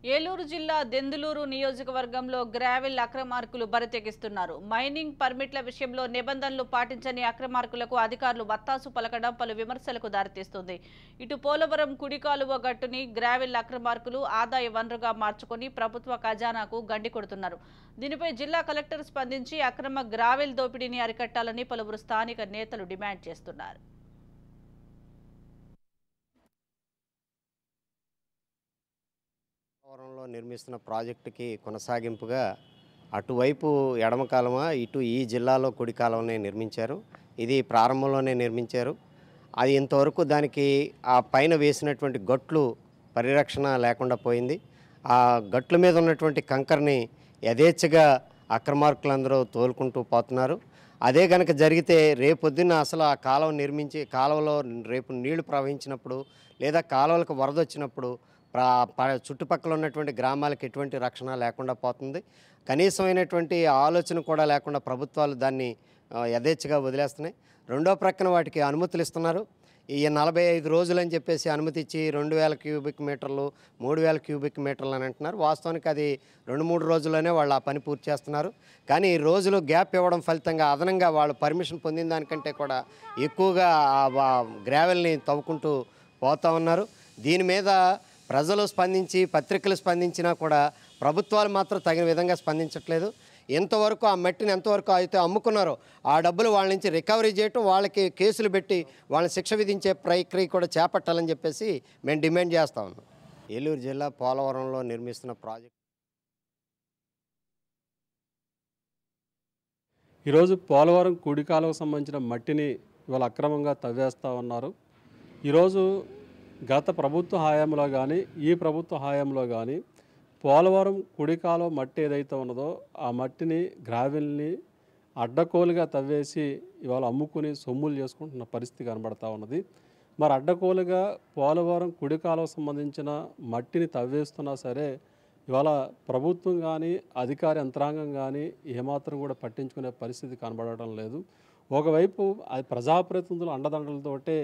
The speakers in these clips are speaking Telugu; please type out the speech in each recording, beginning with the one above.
ఏలూరు జిల్లా దెందులూరు నియోజకవర్గంలో గ్రావెల్ అక్రమార్కులు బరితెగిస్తున్నారు. మైనింగ్ పర్మిట్ల విషయంలో నిబంధనలు పాటించని అక్రమార్కులకు అధికారులు వత్తాసు పలకడం పలు విమర్శలకు దారితీస్తుంది. ఇటు పోలవరం కుడికాలువ గట్టుని గ్రావెల్ అక్రమార్కులు ఆదాయ వనరుగా మార్చుకొని ప్రభుత్వ ఖజానాకు గండి కొడుతున్నారు. దీనిపై జిల్లా కలెక్టర్ స్పందించి అక్రమ గ్రావెల్ దోపిడీని అరికట్టాలని పలువురు స్థానిక నేతలు డిమాండ్ చేస్తున్నారు. పోలవరంలో నిర్మిస్తున్న ప్రాజెక్టుకి కొనసాగింపుగా అటువైపు ఎడమ కాలువ, ఇటు ఈ జిల్లాలో కుడి కాలువనే నిర్మించారు. ఇది ప్రారంభంలోనే నిర్మించారు. అది ఇంతవరకు దానికి ఆ పైన వేసినటువంటి గట్లు పరిరక్షణ లేకుండా పోయింది. ఆ గట్ల మీద ఉన్నటువంటి కంకర్ని యథేచ్ఛగా అక్రమార్కులందరూ తోలుకుంటూ పోతున్నారు. అదే కనుక జరిగితే రేపొద్దున్న అసలు ఆ కాలువ నిర్మించి కాలువలో రేపు నీళ్లు ప్రవహించినప్పుడు లేదా కాలువలకు వరద వచ్చినప్పుడు చుట్టుపక్కల ఉన్నటువంటి గ్రామాలకు ఎటువంటి రక్షణ లేకుండా పోతుంది. కనీసమైనటువంటి ఆలోచన కూడా లేకుండా ప్రభుత్వాలు దాన్ని యథేచ్ఛగా వదిలేస్తున్నాయి. రెండో ప్రక్కన వాటికి అనుమతులు ఇస్తున్నారు. ఈ 45 రోజులని చెప్పేసి అనుమతి ఇచ్చి 2000 క్యూబిక్ మీటర్లు 3000 క్యూబిక్ మీటర్లు అని అంటున్నారు. వాస్తవానికి అది 2-3 రోజుల్లోనే వాళ్ళు ఆ పని పూర్తి చేస్తున్నారు. కానీ ఈ రోజులు గ్యాప్ ఇవ్వడం ఫలితంగా అదనంగా వాళ్ళు పర్మిషన్ పొందిన దానికంటే కూడా ఎక్కువగా గ్రావెల్ని తవ్వుకుంటూ పోతూ ఉన్నారు. దీని మీద ప్రజలు స్పందించి పత్రికలు స్పందించినా కూడా ప్రభుత్వాలు మాత్రం తగిన విధంగా స్పందించట్లేదు. ఎంతవరకు ఆ మట్టిని ఎంతవరకు అయితే అమ్ముకున్నారో ఆ డబ్బులు వాళ్ళ నుంచి రికవరీ చేయటం, వాళ్ళకి కేసులు పెట్టి వాళ్ళని శిక్ష విధించే ప్రక్రియ కూడా చేపట్టాలని చెప్పేసి మేము డిమాండ్ చేస్తూ ఉన్నాం. ఏలూరు జిల్లా పోలవరంలో నిర్మిస్తున్న ప్రాజెక్ట్ ఈరోజు పోలవరం కుడి కాలువకు సంబంధించిన మట్టిని ఇవాళ అక్రమంగా తవ్వేస్తూ ఉన్నారు. ఈరోజు గత ప్రభుత్వ హయాంలో కానీ ఈ ప్రభుత్వ హయాంలో కానీ పోలవరం కుడి కాలువ మట్టి ఏదైతే ఉన్నదో ఆ మట్టిని గ్రావెల్ని అడ్డకోలుగా తవ్వేసి ఇవాళ అమ్ముకుని సొమ్ములు చేసుకుంటున్న పరిస్థితి కనబడతా ఉన్నది. మరి అడ్డకోలుగా పోలవరం కుడి కాలువకు సంబంధించిన మట్టిని తవ్వేస్తున్నా సరే ఇవాళ ప్రభుత్వం కానీ అధికార యంత్రాంగం కానీ ఏమాత్రం కూడా పట్టించుకునే పరిస్థితి కనబడటం లేదు. ఒకవైపు అది ప్రజాప్రతినిధుల అండదండలతోటే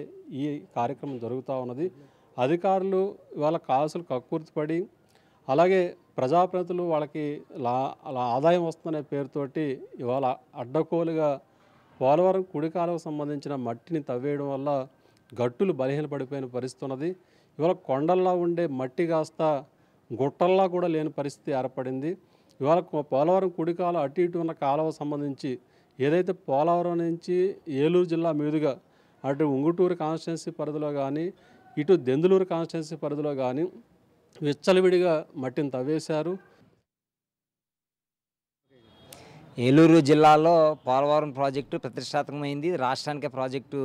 ఈ కార్యక్రమం జరుగుతూ ఉన్నది. అధికారులు ఇవాళ కాసులు కక్కుర్తిపడి అలాగే ప్రజాప్రతినిధులు వాళ్ళకి ఆదాయం వస్తుందనే పేరుతోటి ఇవాళ అడ్డకోలుగా పోలవరం కుడి కాలువకు సంబంధించిన మట్టిని తవ్వేయడం వల్ల గట్టులు బలహీనపడిపోయిన పరిస్థితి ఉన్నది. ఇవాళ కొండల్లో ఉండే మట్టి కాస్త గుట్టల్లా కూడా లేని పరిస్థితి ఏర్పడింది. ఇవాళ పోలవరం కుడి కాలువ అటు ఇటు ఉన్న కాలువ సంబంధించి ఏదైతే పోలవరం నుంచి ఏలూరు జిల్లా మీదుగా అటు ఉంగుటూరు కాన్స్టిట్యున్సీ పరిధిలో కానీ ఇటు దెందులూరు కాన్స్టిట్యున్సీ పరిధిలో కానీ విచ్చలవిడిగా మట్టిని తవ్వేశారు. ఏలూరు జిల్లాలో పోలవరం ప్రాజెక్టు ప్రతిష్టాత్మకమైంది. రాష్ట్రానికి ప్రాజెక్టు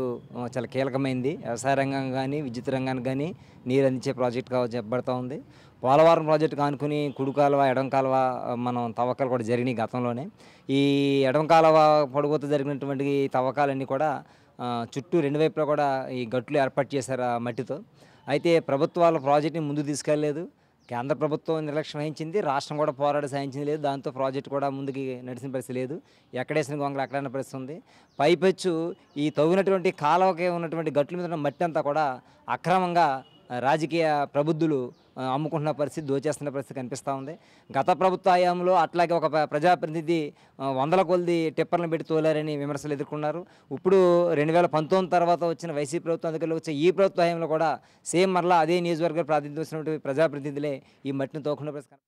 చాలా కీలకమైంది. వ్యవసాయ రంగం కానీ విద్యుత్ రంగానికి కానీ నీరు అందించే ప్రాజెక్టు చెప్పబడుతూ ఉంది. పోలవరం ప్రాజెక్టు కానుకుని కుడి కాలువ ఎడం కాలువ మనం తవ్వకాలు కూడా జరిగినాయి గతంలోనే. ఈ ఎడం కాలువ పొడుగుతూ జరిగినటువంటి తవ్వకాలన్నీ కూడా చుట్టూ రెండు వైపులా కూడా ఈ గట్లు ఏర్పాటు చేశారు ఆ మట్టితో. అయితే ప్రభుత్వాల ప్రాజెక్టుని ముందు తీసుకెళ్ళలేదు. కేంద్ర ప్రభుత్వం నిర్లక్ష్యం వహించింది, రాష్ట్రం కూడా పోరాడి సాధించింది లేదు. దాంతో ప్రాజెక్టు కూడా ముందుకి నడిచిన పరిస్థితి లేదు. ఎక్కడేసిన గొంగలు ఎక్కడైనా పరిస్థితి ఉంది. పైపెచ్చు ఈ తవ్వినటువంటి కాలువకి ఉన్నటువంటి గట్ల మీద ఉన్న మట్టి అంతా కూడా అక్రమంగా రాజకీయ ప్రబుద్ధులు అమ్ముకుంటున్న పరిస్థితి, దోచేస్తున్న పరిస్థితి కనిపిస్తూ ఉంది. గత ప్రభుత్వ హయాంలో అట్లాగే ఒక ప్రజాప్రతినిధి వందల కొలది టిప్పర్లను పెట్టి తోలారని విమర్శలు ఎదుర్కొన్నారు. ఇప్పుడు 2019 తర్వాత వచ్చిన వైసీపీ ప్రభుత్వం అధికారులు వచ్చే ఈ ప్రభుత్వ హయాంలో కూడా సేమ్ మరలా అదే నియోజకవర్గ ప్రాతినిధ్యం వచ్చినటువంటి ప్రజాప్రతినిధులే ఈ మట్టిని తోకున్న పరిస్థితి.